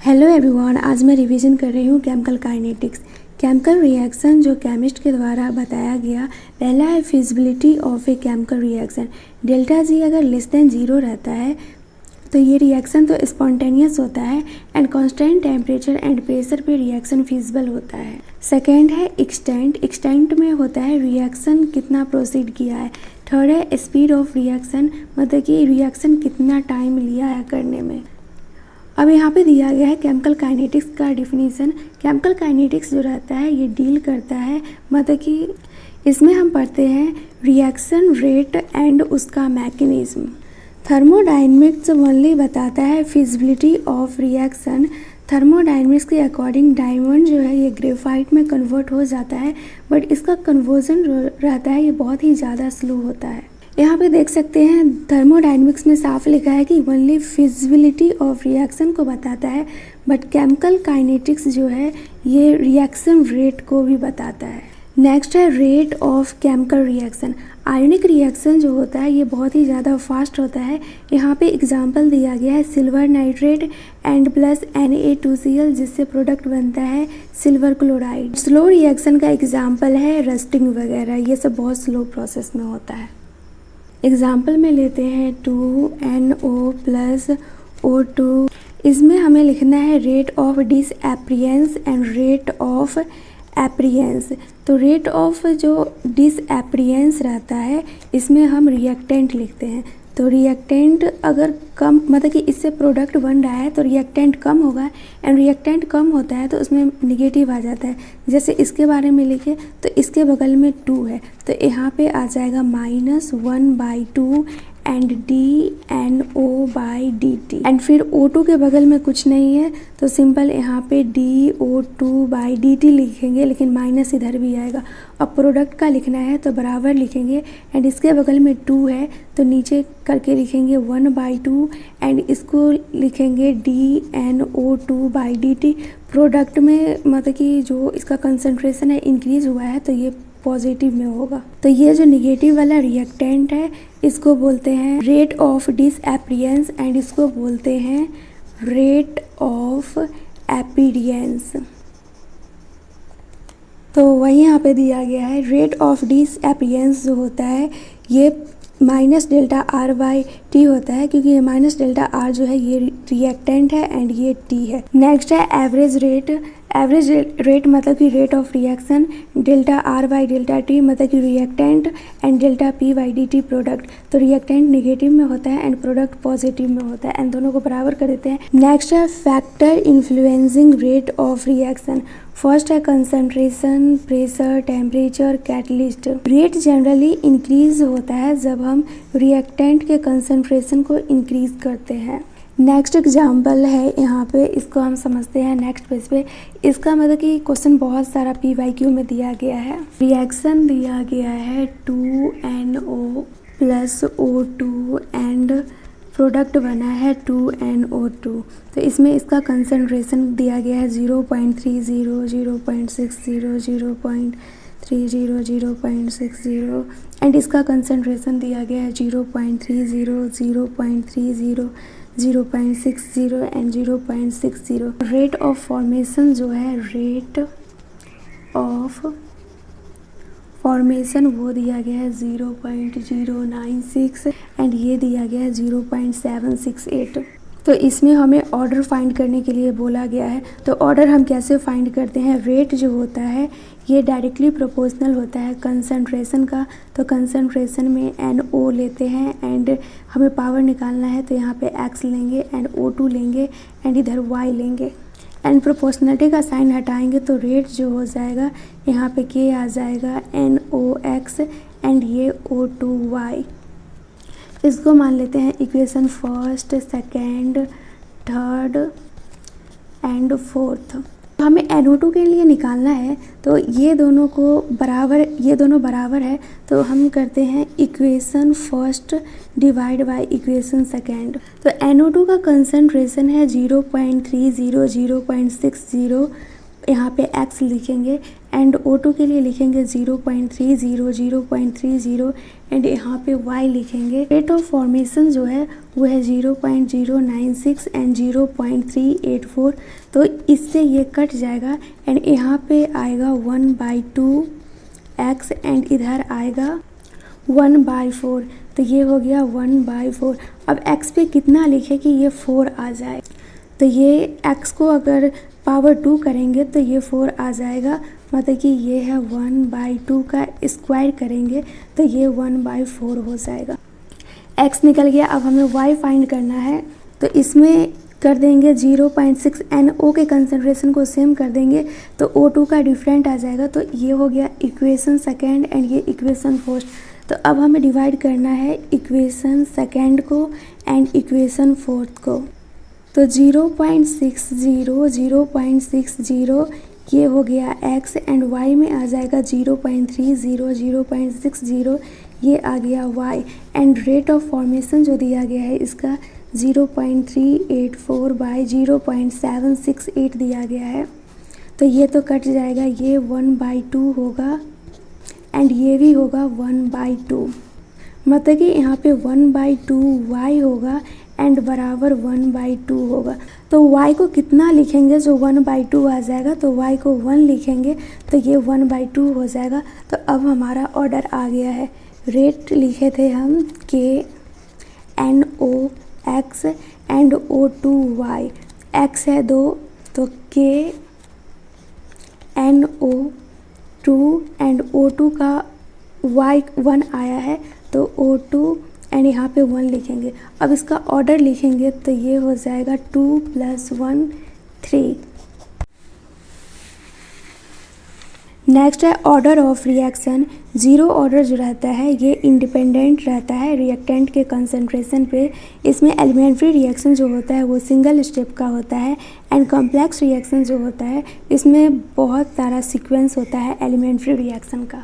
Hello everyone, आज मैं revision कर रही हूँ केमिकल काइनेटिक्स। केमिकल रिएक्शन जो केमिस्ट के द्वारा बताया गया, पहला है feasibility of a chemical reaction. Delta G अगर लेस देन 0 रहता है तो ये रिएक्शन तो स्पॉन्टेनियस होता है and constant temperature and pressure पे रिएक्शन फिजिबल होता है। सेकेंड है एक्सटेंट। एक्सटेंट में होता है रिएक्शन कितना प्रोसीड किया है। थर्ड है स्पीड ऑफ रिएक्शन, मतलब कि रिएक्शन कितना टाइम लिया है करने में। अब यहाँ पे दिया गया है केमिकल काइनेटिक्स का डिफिनीसन। केमिकल काइनेटिक्स जो रहता है ये डील करता है, मतलब कि इसमें हम पढ़ते हैं रिएक्शन रेट एंड उसका मैकेनिज्म। थर्मोडायनेमिक्स ओनली बताता है फिजिबिलिटी ऑफ रिएक्शन। थर्मोडायनेमिक्स के अकॉर्डिंग डायमंड जो है ये ग्रेफाइट में कन्वर्ट हो जाता है, बट इसका कन्वर्जन रहता है ये बहुत ही ज़्यादा स्लो होता है। यहाँ पे देख सकते हैं थर्मोडायनेमिक्स में साफ लिखा है कि ओनली फिजिबिलिटी ऑफ रिएक्शन को बताता है, बट केमिकल काइनेटिक्स जो है ये रिएक्शन रेट को भी बताता है। नेक्स्ट है rate of chemical reaction. Ionic reaction जो होता है ये बहुत ही ज़्यादा फास्ट होता है। यहाँ पे एग्जांपल दिया गया है silver nitrate and plus Na2Cl, जिससे प्रोडक्ट बनता है सिल्वर क्लोराइड। स्लो रिएक्शन का एग्जाम्पल है रस्टिंग वगैरह, ये सब बहुत स्लो प्रोसेस में होता है। एग्जाम्पल में लेते हैं 2NO प्लस O2। इसमें हमें लिखना है rate of disappearance and rate of appearance. तो रेट ऑफ जो डिसएप्रियंस रहता है इसमें हम रिएक्टेंट लिखते हैं। तो रिएक्टेंट अगर कम, मतलब कि इससे प्रोडक्ट बन रहा है तो रिएक्टेंट कम होगा, एंड रिएक्टेंट कम होता है तो उसमें निगेटिव आ जाता है। जैसे इसके बारे में लिखे तो इसके बगल में 2 है तो यहाँ पे आ जाएगा -1/2 एंड DNO/dt। एंड फिर O2 के बगल में कुछ नहीं है तो सिंपल यहाँ पे DO2/dt लिखेंगे, लेकिन माइनस इधर भी आएगा। अब प्रोडक्ट का लिखना है तो बराबर लिखेंगे, एंड इसके बगल में 2 है तो नीचे करके लिखेंगे 1/2 एंड इसको लिखेंगे DNO2/dt। प्रोडक्ट में मतलब कि जो इसका कंसंट्रेशन है इंक्रीज हुआ है तो ये पॉजिटिव में होगा। तो ये जो निगेटिव वाला रिएक्टेंट है इसको बोलते हैं रेट ऑफ डिसएप्रियंस एंड इसको बोलते हैं रेट ऑफ एपिरियंस। तो वही यहाँ पे दिया गया है रेट ऑफ डिसएप्रियंस जो होता है ये -ΔR/T होता है, क्योंकि ये -ΔR जो है ये रिएक्टेंट है एंड ये T है। नेक्स्ट है एवरेज रेट। एवरेज रेट मतलब कि रेट ऑफ रिएक्शन, ΔR/ΔT मतलब कि रिएक्टेंट एंड ΔP/dt प्रोडक्ट। तो रिएक्टेंट नेगेटिव में होता है एंड प्रोडक्ट पॉजिटिव में होता है, एंड दोनों को बराबर कर देते हैं। नेक्स्ट है factor influencing rate of reaction. First है concentration, pressure, temperature, catalyst. Rate generally increase होता है जब हम रिएक्टेंट के कंसंट्रेशन को इंक्रीज करते हैं। नेक्स्ट एग्जाम्पल है यहाँ पे, इसको हम समझते हैं नेक्स्ट पेज पे। इसका मतलब कि क्वेश्चन बहुत सारा PYQ में दिया गया है। रिएक्शन दिया गया है 2NO plus O2 and product बना है 2NO2। तो इसमें इसका कंसंट्रेशन दिया गया है 0.30, 0.60, 0.30, 0.60 एंड इसका कंसंट्रेशन दिया गया है 0.30, 0.30, 0.60 एंड 0.60। रेट ऑफ फॉर्मेशन जो है रेट ऑफ फॉर्मेशन वो दिया गया है 0.096 एंड ये दिया गया है 0.768। तो इसमें हमें ऑर्डर फाइंड करने के लिए बोला गया है। तो ऑर्डर हम कैसे फाइंड करते हैं, रेट जो होता है ये डायरेक्टली प्रोपोर्शनल होता है कंसंट्रेशन का। तो कंसंट्रेशन में NO लेते हैं एंड हमें पावर निकालना है तो यहाँ पे X लेंगे एंड O2 लेंगे एंड इधर Y लेंगे, एंड प्रोपोर्शनलिटी का साइन हटाएंगे तो रेट जो हो जाएगा यहाँ पे K आ जाएगा NOx एंड ये O2Y। इसको मान लेते हैं equation first, second, third and fourth. हमें NO2 के लिए निकालना है तो ये दोनों बराबर है तो हम करते हैं equation first divide by equation second. तो NO2 का कंसंट्रेशन है 0.30, 0.60 यहाँ पे x लिखेंगे एंड O2 के लिए लिखेंगे 0.30 0.30 एंड यहाँ पे y लिखेंगे। रेट ऑफ फॉर्मेशन जो है वो है 0.096 एंड 0.384, तो इससे ये कट जाएगा एंड यहाँ पे आएगा 1/2 x एंड इधर आएगा 1/4, तो ये हो गया 1/4। अब x पे कितना लिखे कि ये 4 आ जाए, तो ये x को अगर पावर 2 करेंगे तो ये 4 आ जाएगा, मतलब कि ये है 1/2 का स्क्वायर करेंगे तो ये 1/4 हो जाएगा। x निकल गया। अब हमें y फाइंड करना है, तो इसमें कर देंगे 0.6, NO के कंसंट्रेशन को सेम कर देंगे तो O2 का डिफरेंट आ जाएगा। तो ये हो गया इक्वेशन सेकेंड एंड ये इक्वेशन फर्स्ट। तो अब हमें डिवाइड करना है इक्वेशन सेकेंड को एंड इक्वेशन फोर्थ को। तो 0.60 ये हो गया x एंड y में आ जाएगा 0.30 0.60, ये आ गया y and rate of formation जो दिया गया है इसका 0.384 बाई 0.768 दिया गया है। तो ये तो कट जाएगा, ये 1/2 होगा एंड ये भी होगा 1/2, मतलब कि यहाँ पे 1/2 y होगा एंड बराबर 1/2 होगा। तो y को कितना लिखेंगे, जो 1/2 आ जाएगा तो y को 1 लिखेंगे तो ये 1/2 हो जाएगा। तो अब हमारा ऑर्डर आ गया है। रेट लिखे थे हम K NO x and O2 y, x है 2 तो K NO2 एंड O2 का y 1 आया है तो O2 एंड यहाँ पे 1 लिखेंगे। अब इसका ऑर्डर लिखेंगे तो ये हो जाएगा 2 + 1 3। नेक्स्ट है order of reaction. Zero order जो रहता है ये इंडिपेंडेंट रहता है रिएक्टेंट के कंसंट्रेशन पे। इसमें एलिमेंट्री रिएक्शन जो होता है वो सिंगल स्टेप का होता है एंड कॉम्प्लेक्स रिएक्शन जो होता है इसमें बहुत सारा सीक्वेंस होता है एलिमेंट्री रिएक्शन का।